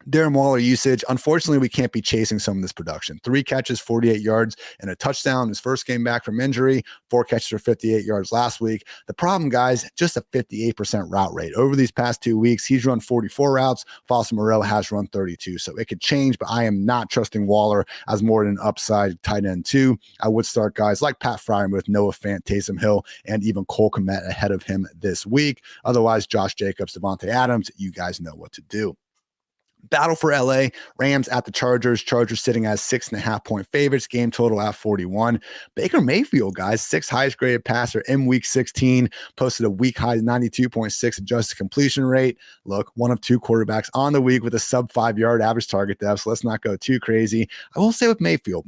Speaker 1: Darren Waller usage. Unfortunately, we can't be chasing some of this production. 3 catches, 48 yards, and a touchdown. His first game back from injury. 4 catches for 58 yards last week. The problem, guys, just a 58% route rate. Over these past 2 weeks, he's run 44 routes. Foster Moreau has run 32. So it could change, but I am not trusting Waller as more than an upside tight end 2. I would start guys like Pat Fryermuth, Noah Fant, Taysom Hill, and even Cole Kmet ahead of him this week. Otherwise, Josh Jacobs, Devontae Adams, you guys know what to do. Battle for LA, Rams at the Chargers. Chargers sitting as 6.5-point favorites, game total at 41. Baker Mayfield, guys, 6th highest graded passer in week 16, posted a week high 92.6 adjusted completion rate. Look, one of 2 quarterbacks on the week with a sub 5-yard average target depth. So let's not go too crazy. I will say with Mayfield,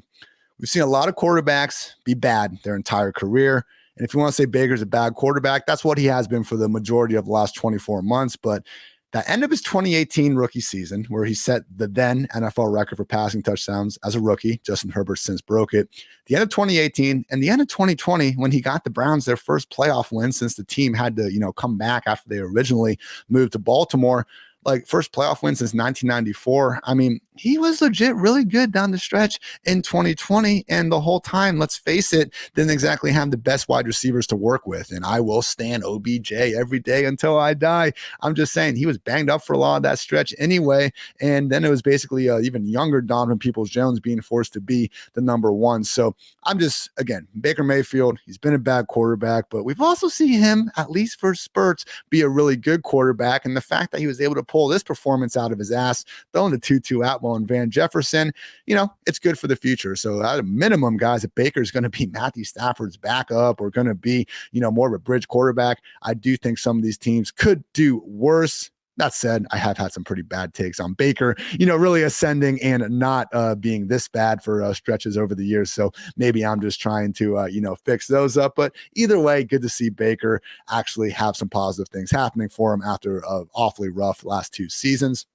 Speaker 1: we've seen a lot of quarterbacks be bad their entire career. And if you want to say Baker's a bad quarterback, that's what he has been for the majority of the last 24 months. But the end of his 2018 rookie season, where he set the then NFL record for passing touchdowns as a rookie, Justin Herbert since broke it. The end of 2018 and the end of 2020, when he got the Browns their first playoff win since the team had to, come back after they originally moved to Baltimore. Like first playoff win since 1994. I mean, he was legit really good down the stretch in 2020. And the whole time, let's face it, didn't exactly have the best wide receivers to work with. And I will stand OBJ every day until I die. I'm just saying he was banged up for a lot of that stretch anyway. And then it was basically even younger Donovan Peoples-Jones being forced to be the number 1. So I'm just, again, Baker Mayfield, he's been a bad quarterback, but we've also seen him, at least for spurts, be a really good quarterback. And the fact that he was able to pull this performance out of his ass, throwing the 2-2 Atwell and Van Jefferson, it's good for the future. So at a minimum, guys, if Baker's going to be Matthew Stafford's backup or going to be, more of a bridge quarterback, I do think some of these teams could do worse. That said, I have had some pretty bad takes on Baker, really ascending and not being this bad for stretches over the years. So maybe I'm just trying to, fix those up. But either way, good to see Baker actually have some positive things happening for him after an awfully rough last 2 seasons.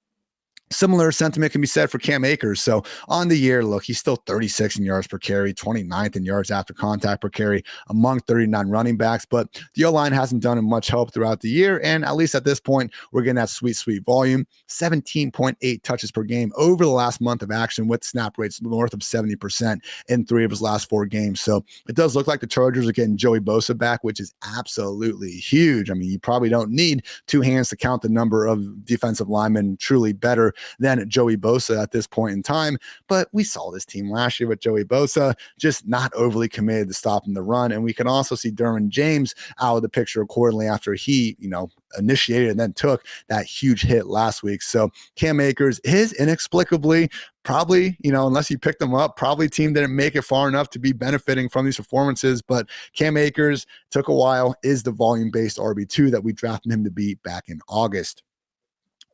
Speaker 1: Similar sentiment can be said for Cam Akers. So on the year, look, he's still 36 in yards per carry, 29th in yards after contact per carry among 39 running backs. But the O-line hasn't done him much help throughout the year. And at least at this point, we're getting that sweet volume, 17.8 touches per game over the last month of action with snap rates north of 70% in 3 of his last 4 games. So it does look like the Chargers are getting Joey Bosa back, which is absolutely huge. I mean, you probably don't need 2 hands to count the number of defensive linemen truly better than Joey Bosa at this point in time. But we saw this team last year with Joey Bosa just not overly committed to stopping the run. And we can also see Derwin James out of the picture accordingly after he, initiated and then took that huge hit last week. So Cam Akers is inexplicably probably, unless you picked them up, probably team didn't make it far enough to be benefiting from these performances. But Cam Akers took a while, is the volume-based RB2 that we drafted him to be back in August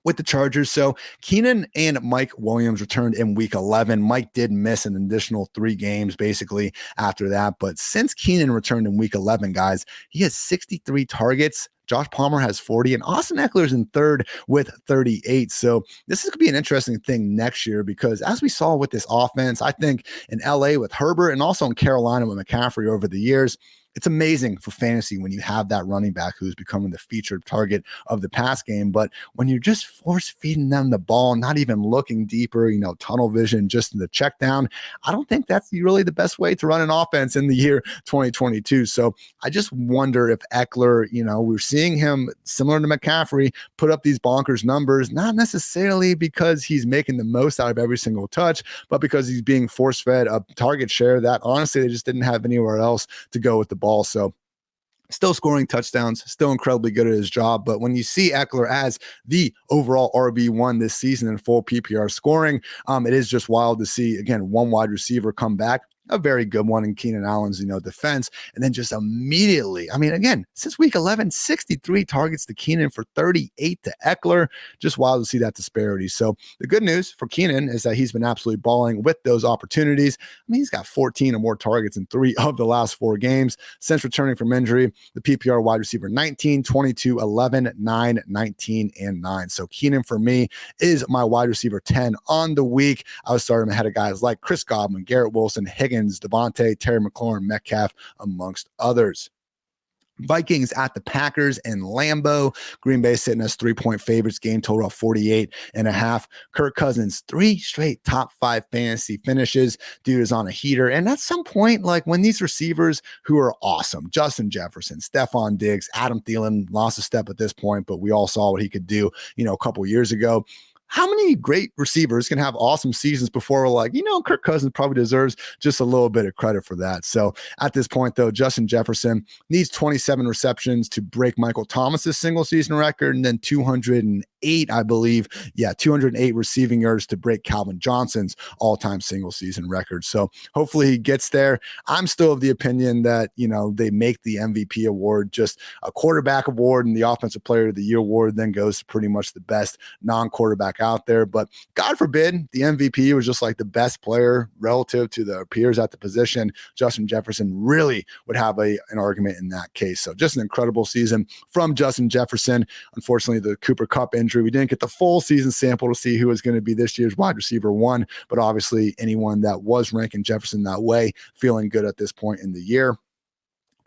Speaker 1: with the Chargers. So Keenan and Mike Williams returned in week 11. Mike did miss an additional 3 games basically after that. But since Keenan returned in week 11, guys, he has 63 targets. Josh Palmer has 40, and Austin Eckler's in third with 38. So this is going to be an interesting thing next year because as we saw with this offense, I think in LA with Herbert and also in Carolina with McCaffrey over the years, it's amazing for fantasy when you have that running back who's becoming the featured target of the pass game. But when you're just force feeding them the ball, not even looking deeper, tunnel vision, just in the check down, I don't think that's really the best way to run an offense in the year 2022. So I just wonder if Eckler, we're seeing him similar to McCaffrey put up these bonkers numbers, not necessarily because he's making the most out of every single touch, but because he's being force fed a target share that honestly they just didn't have anywhere else to go with the ball. So still scoring touchdowns, still incredibly good at his job. But when you see Eckler as the overall RB1 this season in full PPR scoring, it is just wild to see, again, one wide receiver come back, a very good one in Keenan Allen's, defense. And then just immediately, again, since week 11, 63 targets to Keenan for 38 to Eckler. Just wild to see that disparity. So the good news for Keenan is that he's been absolutely balling with those opportunities. He's got 14 or more targets in 3 of the last 4 games since returning from injury. The PPR wide receiver 19, 22, 11, 9, 19, and 9. So Keenan for me is my wide receiver 10 on the week. I was starting ahead of guys like Chris Godwin, Garrett Wilson, Higgins, Devontae, Terry McLaurin, Metcalf, amongst others. Vikings at the Packers in Lambeau. Green Bay sitting as 3-point favorites, game total of 48.5. Kirk Cousins, 3 straight top 5 fantasy finishes. Dude is on a heater. And at some point, like when these receivers who are awesome, Justin Jefferson, Stephon Diggs, Adam Thielen lost a step at this point, but we all saw what he could do, a couple years ago. How many great receivers can have awesome seasons before we're like, Kirk Cousins probably deserves just a little bit of credit for that. So at this point, though, Justin Jefferson needs 27 receptions to break Michael Thomas's single season record, and then 208, I believe. 208 receiving yards to break Calvin Johnson's all-time single season record. So hopefully he gets there. I'm still of the opinion that, they make the MVP award just a quarterback award, and the Offensive Player of the Year award then goes to pretty much the best non-quarterback out there. But God forbid the MVP was just like the best player relative to the peers at the position. Justin Jefferson really would have an argument in that case. So just an incredible season from Justin Jefferson. Unfortunately, the Cooper Kupp injury, we didn't get the full season sample to see who was going to be this year's wide receiver 1, but obviously anyone that was ranking Jefferson that way, feeling good at this point in the year.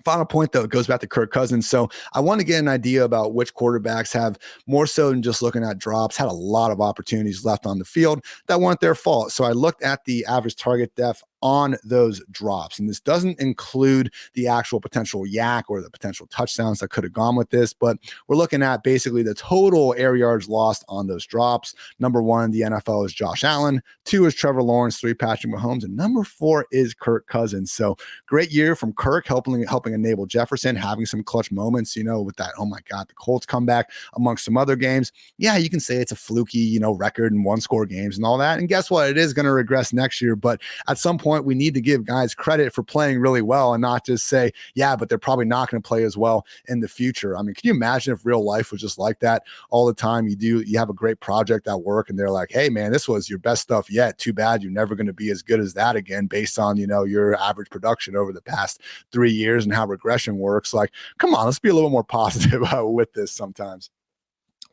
Speaker 1: Final point, though, it goes back to Kirk Cousins. So I want to get an idea about which quarterbacks have, more so than just looking at drops, had a lot of opportunities left on the field that weren't their fault. So I looked at the average target depth on those drops. And this doesn't include the actual potential yak or the potential touchdowns that could have gone with this, but we're looking at basically the total air yards lost on those drops. Number 1 in the NFL is Josh Allen. 2 is Trevor Lawrence. 3, Patrick Mahomes. And number 4 is Kirk Cousins. So great year from Kirk, helping enable Jefferson, having some clutch moments, with that, oh my God, the Colts comeback amongst some other games. Yeah, you can say it's a fluky, record and 1-score games and all that. And guess what? It is going to regress next year. But at some point, point, we need to give guys credit for playing really well and not just say, yeah, but they're probably not going to play as well in the future. I mean, can you imagine if real life was just like that all the time? You have a great project at work and they're like, hey man, this was your best stuff yet. Too bad you're never going to be as good as that again based on, your average production over the past 3 years and how regression works. Like, come on, let's be a little more positive with this sometimes.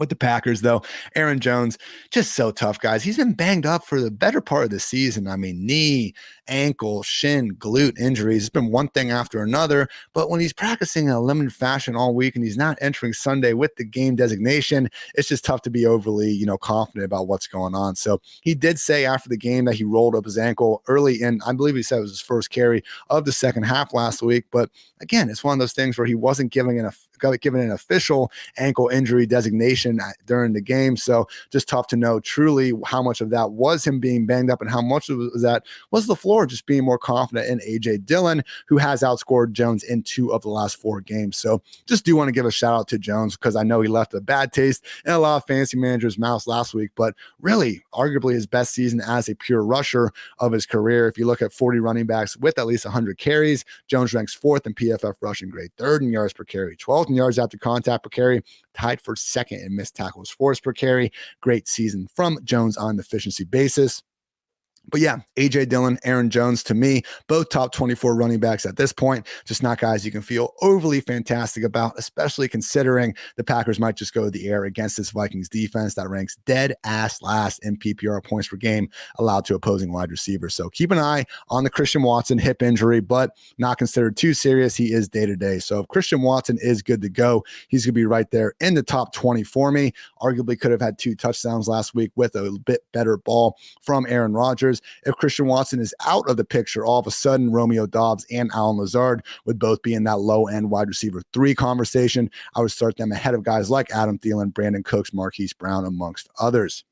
Speaker 1: With the Packers, though, Aaron Jones, just so tough, guys. He's been banged up for the better part of the season. I mean, knee, ankle, shin, glute injuries. It's been one thing after another. But when he's practicing in a limited fashion all week and he's not entering Sunday with the game designation, it's just tough to be overly, confident about what's going on. So he did say after the game that he rolled up his ankle early in, I believe he said it was his first carry of the second half last week. But again, it's one of those things where he wasn't given an official ankle injury designation during the game. So just tough to know truly how much of that was him being banged up and how much of that was the floor just being more confident in AJ Dillon, who has outscored Jones in 2 of the last 4 games. So just do want to give a shout out to Jones because I know he left a bad taste in a lot of fantasy managers' mouths last week, but really arguably his best season as a pure rusher of his career. If you look at 40 running backs with at least 100 carries, Jones ranks 4th in PFF rushing grade, 3rd in yards per carry, 12th in yards after contact per carry, tied for 2nd in missed tackles forced per carry. Great season from Jones on an efficiency basis. But yeah, AJ Dillon, Aaron Jones, to me, both top 24 running backs at this point, just not guys you can feel overly fantastic about, especially considering the Packers might just go to the air against this Vikings defense that ranks dead ass last in PPR points per game allowed to opposing wide receivers. So keep an eye on the Christian Watson hip injury, but not considered too serious. He is day-to-day. So if Christian Watson is good to go, he's going to be right there in the top 20 for me. Arguably could have had 2 touchdowns last week with a bit better ball from Aaron Rodgers. If Christian Watson is out of the picture, all of a sudden Romeo Doubs and Allen Lazard would both be in that low-end wide receiver 3 conversation. I would start them ahead of guys like Adam Thielen, Brandon Cooks, Marquise Brown, amongst others.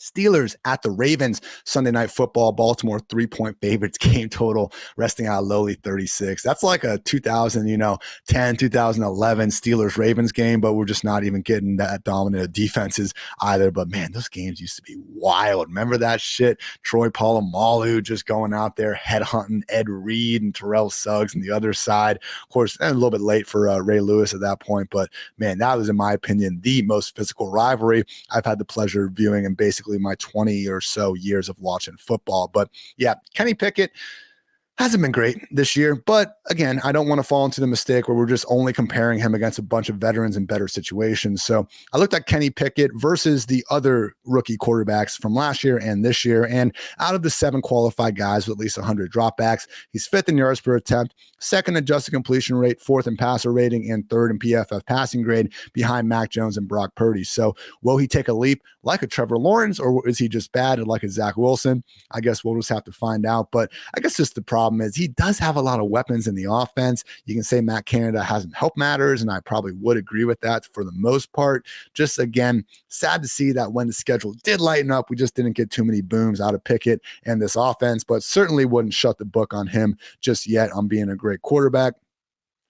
Speaker 1: Steelers at the Ravens, Sunday Night Football, Baltimore 3-point favorites, game total resting at a lowly 36. That's like a 2010, 2011 Steelers-Ravens game, but we're just not even getting that dominant of defenses either. But man, those games used to be wild. Remember that shit? Troy Polamalu just going out there headhunting Ed Reed and Terrell Suggs on the other side. Of course, and a little bit late for Ray Lewis at that point, but man, that was, in my opinion, the most physical rivalry I've had the pleasure of viewing in basically my 20 or so years of watching football. But yeah, Kenny Pickett hasn't been great this year, but again, I don't want to fall into the mistake where we're just only comparing him against a bunch of veterans in better situations. So I looked at Kenny Pickett versus the other rookie quarterbacks from last year and this year, and out of the 7 qualified guys with at least 100 dropbacks, he's 5th in yards per attempt, 2nd adjusted completion rate, 4th in passer rating, and 3rd in PFF passing grade behind Mac Jones and Brock Purdy. So will he take a leap like a Trevor Lawrence, or is he just bad like a Zach Wilson? I guess we'll just have to find out. But I guess just the problem is he does have a lot of weapons in the offense. You can say Matt Canada hasn't helped matters, and I probably would agree with that for the most part. Just again, sad to see that when the schedule did lighten up, we just didn't get too many booms out of Pickett and this offense, but certainly wouldn't shut the book on him just yet on being a great quarterback.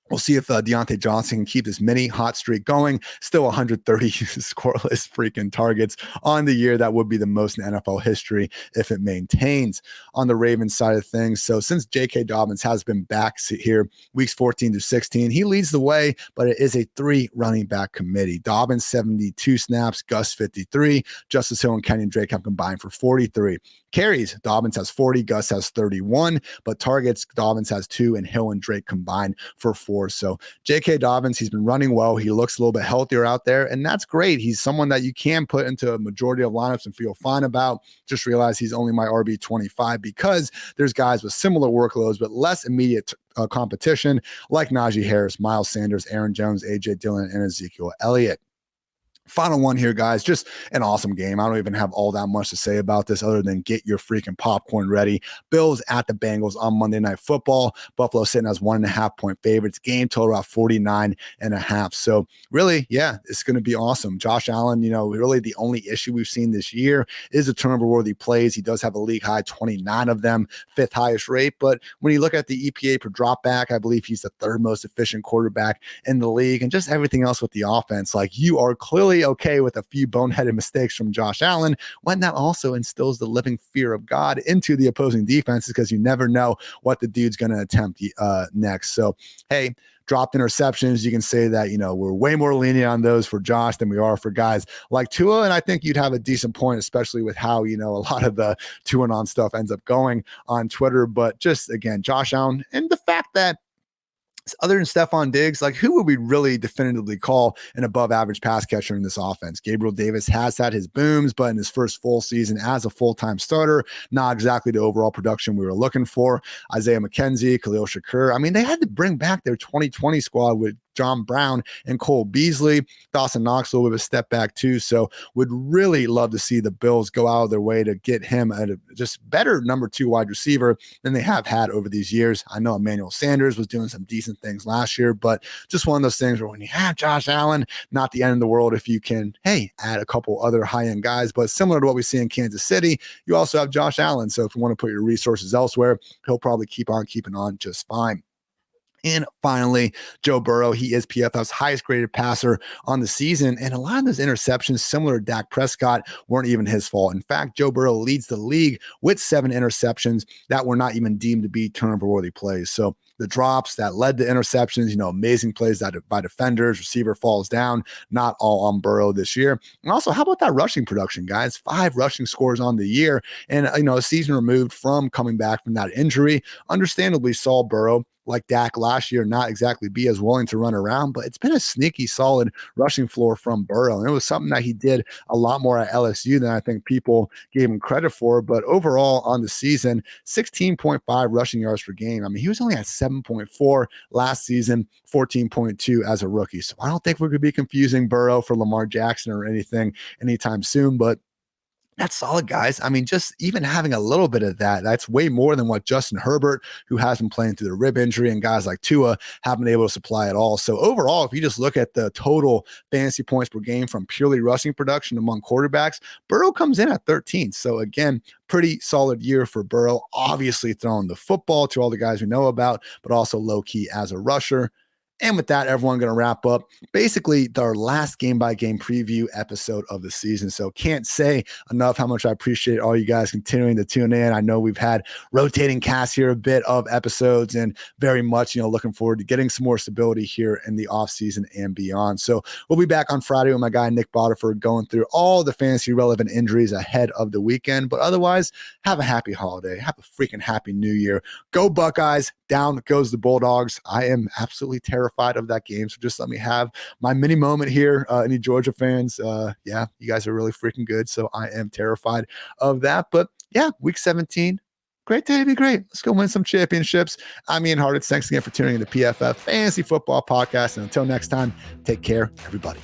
Speaker 1: We'll see if Deontay Johnson can keep this mini hot streak going. Still 130 scoreless freaking targets on the year. That would be the most in NFL history if it maintains. On the Ravens side of things, so since J.K. Dobbins has been back here weeks 14 to 16, he leads the way, but it is a 3 running back committee. Dobbins 72 snaps, Gus 53, Justice Hill and Kenyon Drake have combined for 43. Carries, Dobbins has 40, Gus has 31, but targets, Dobbins has 2, and Hill and Drake combined for 4. So J.K. Dobbins, he's been running well. He looks a little bit healthier out there, and that's great. He's someone that you can put into a majority of lineups and feel fine about. Just realize he's only my RB25 because there's guys with similar workloads but less immediate competition like Najee Harris, Miles Sanders, Aaron Jones, A.J. Dillon, and Ezekiel Elliott. Final one here, guys. Just an awesome game. I don't even have all that much to say about this other than get your freaking popcorn ready. Bills at the Bengals on Monday Night Football. Buffalo sitting as 1.5 point favorites. Game total about 49.5. So really, yeah, it's going to be awesome. Josh Allen, really the only issue we've seen this year is the turnover-worthy plays. He does have a league high 29 of them, 5th highest rate. But when you look at the EPA per drop back, I believe he's the 3rd most efficient quarterback in the league. And just everything else with the offense, like you are clearly perfectly okay with a few boneheaded mistakes from Josh Allen, when that also instills the living fear of God into the opposing defenses, because you never know what the dude's going to attempt next. So, hey, dropped interceptions, you can say that, we're way more lenient on those for Josh than we are for guys like Tua. And I think you'd have a decent point, especially with how, a lot of the Tua and on stuff ends up going on Twitter. But just, again, Josh Allen, and the fact that other than Stephon Diggs, like, who would we really definitively call an above average pass catcher in this offense? Gabriel Davis has had his booms, but in his first full season as a full-time starter, not exactly the overall production we were looking for. Isaiah McKenzie, Khalil Shakur. I mean, they had to bring back their 2020 squad with John Brown and Cole Beasley. Dawson Knox a little bit of a step back too. So would really love to see the Bills go out of their way to get him a just better number 2 wide receiver than they have had over these years. I know Emmanuel Sanders was doing some decent things last year, but just one of those things where when you have Josh Allen, not the end of the world if you can, add a couple other high-end guys. But similar to what we see in Kansas City, you also have Josh Allen. So if you want to put your resources elsewhere, he'll probably keep on keeping on just fine. And finally, Joe Burrow. He is PFF's highest graded passer on the season. And a lot of those interceptions, similar to Dak Prescott, weren't even his fault. In fact, Joe Burrow leads the league with 7 interceptions that were not even deemed to be turnover-worthy plays. So the drops that led to interceptions, amazing plays that by defenders, receiver falls down, not all on Burrow this year. And also, how about that rushing production, guys? 5 rushing scores on the year. And, a season removed from coming back from that injury, understandably saw Burrow, like Dak last year, not exactly be as willing to run around, but it's been a sneaky solid rushing floor from Burrow. And it was something that he did a lot more at LSU than I think people gave him credit for. But overall on the season, 16.5 rushing yards per game. I mean, he was only at 7.4 last season, 14.2 as a rookie. So I don't think we're going to be confusing Burrow for Lamar Jackson or anything anytime soon, but that's solid, guys. I mean, just even having a little bit of that, that's way more than what Justin Herbert, who has been playing through the rib injury, and guys like Tua haven't been able to supply at all. So overall, if you just look at the total fantasy points per game from purely rushing production among quarterbacks, Burrow comes in at 13th. So again, pretty solid year for Burrow, obviously throwing the football to all the guys we know about, but also low-key as a rusher. And with that, everyone, going to wrap up basically our last game-by-game preview episode of the season. So can't say enough how much I appreciate all you guys continuing to tune in. I know we've had rotating casts here, a bit of episodes, and very much, looking forward to getting some more stability here in the offseason and beyond. So we'll be back on Friday with my guy, Nick Botiford, going through all the fantasy-relevant injuries ahead of the weekend. But otherwise, have a happy holiday. Have a freaking happy new year. Go Buckeyes. Down goes the Bulldogs. I am absolutely terrified of that game. So just let me have my mini moment here. Any Georgia fans? Yeah, you guys are really freaking good. So I am terrified of that. But yeah, week 17. Great day to be great. Let's go win some championships. I'm Ian Hartitz. Thanks again for tuning in to PFF Fantasy Football Podcast. And until next time, take care, everybody.